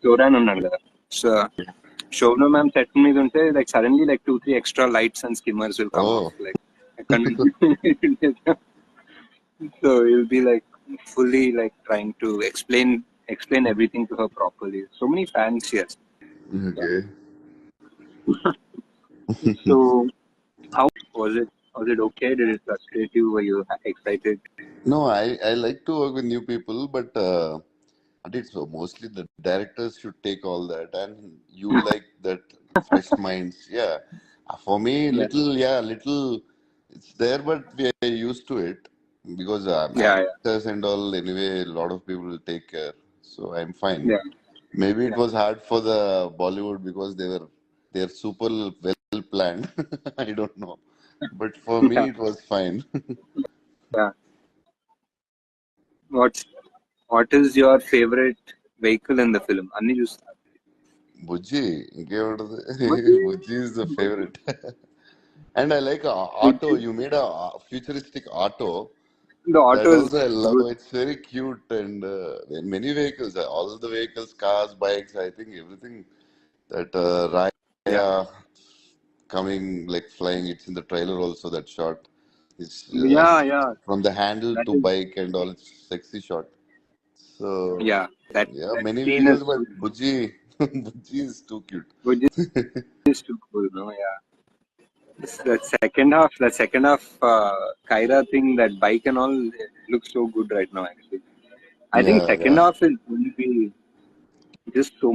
జోరాన్ ఉన్నాడు కదా. సో శోభన ma'am set మీద ఉంటే like suddenly like 2-3 extra lights and skimmers will come off like ఎక్కడ నుంచి. So you'll be like fully like trying to explain everything to her properly. So many fans here. Okay. So how was it? Was it okay? Did it frustrate you? Were you excited? No, I like to work with new people, but and it's mostly the directors should take all that, and you like that fresh minds. Yeah, for me, Yeah. little, it's there, but we are used to it because Yeah. actors and all. Anyway, a lot of people will take care, so I'm fine. Yeah. Maybe it Yeah. was hard for the Bollywood because they're super well planned. I don't know, but for me Yeah. it was fine. Yeah. What is your favorite vehicle in the film? Anni చూస్తా. Bujji, ఇంకేముంటది? Bujji. Bujji is the favorite. And I like auto. You made a futuristic auto. The That auto is also I love. good. It's very cute and many vehicles. All the vehicles, cars, bikes. I think everything that Yeah. Raya coming like flying. It's in the trailer also. That shot. It's Yeah. from the handle That to is, bike and all. It's sexy shot. So yeah. yeah, That many scene is vehicles, but Bujji, Bujji is too cute. Bujji is too cool, no? Yeah. The second half, Kyra thing, that bike and all, it looks so good right now. Actually, I think Yeah, second yeah. half is going to be just so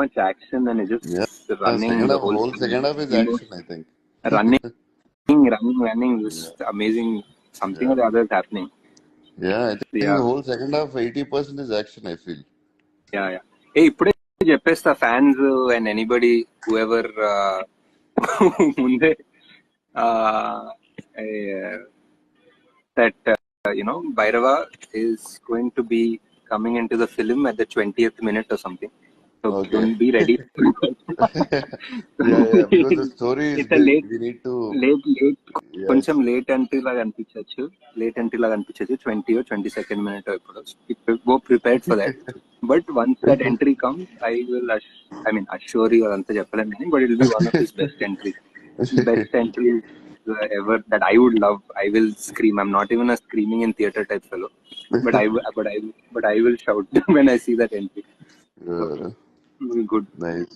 much action and it's Yeah, just running second the half, whole whole film. second half is You know, action, I think. running, Yeah, just amazing. Something yeah, or the other is happening. yeah. I think Yeah, the whole second half, 80% is action, I feel. yeah. Hey, ఇప్పుడే చెప్పేస్తా fans and anybody whoever ముందే that Bhairava is going to be coming into the film at the 20th minute or something. So Okay. don't be ready. Yeah, because the story is It's a big. We need to, late yes, కొంచెం late entry లాగా అనిపించచ్చు 20 or 22nd minute ఇప్పుడు go prepared for that. But once that entry comes I will assure you అదంతా చెప్పలేను కానీ but it will be one of his best entries ever that I would love. I will scream. I'm not even a screaming in theater type fellow, but I will shout when I see that entry. uh, Good. nice.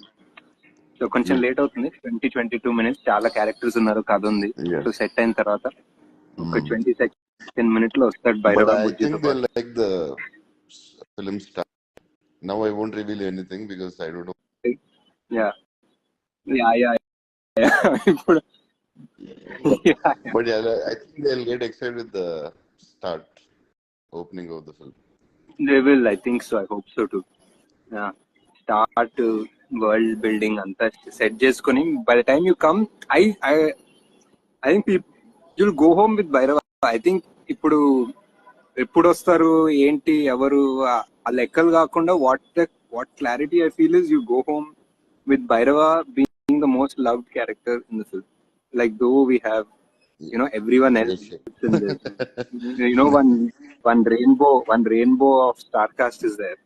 So కొంచెం late అవుతుంది, 22 minutes. చాలా characters ఉన్నారు, కథ ఉంది. So Yes. Set అయిన తర్వాత ఒక 22nd minute లో వస్తాడు But Bhairava I బుజ్జితో think they పాటు. like the film start. Now I won't reveal anything because I don't know. Yeah yeah ఇప్పుడు But yeah, I think they'll get excited with the start, opening of the film. they will. I think so. I hope so too. Start world building అంతా set చేసుకొని by the time you come I think you'll go home with Bhairava. I think ఇప్పుడు ఎప్పుడు వస్తారు ఏంటి ఎవరు ఆ లెక్కలు కాకుండా what clarity I feel is you go home with Bhairava being the most loved character in the film. Like though we have everyone else Yes, in this. one rainbow of star cast is there.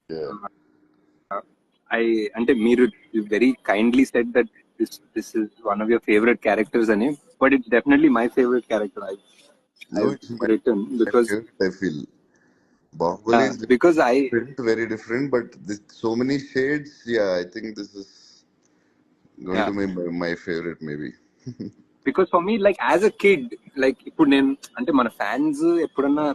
yeah. అంటే మీరు very kindly said that this is one of your favourite characters అని, but it's definitely my favourite character No, it's my written because favorite, I feel. Bahubali is because I different, very different, but this, so many shades. Yeah, I think this is going yeah to be my favorite, maybe. because for me like as a kid, like ఇప్పుడు నేను అంటే మన fans ఎప్పుడన్నా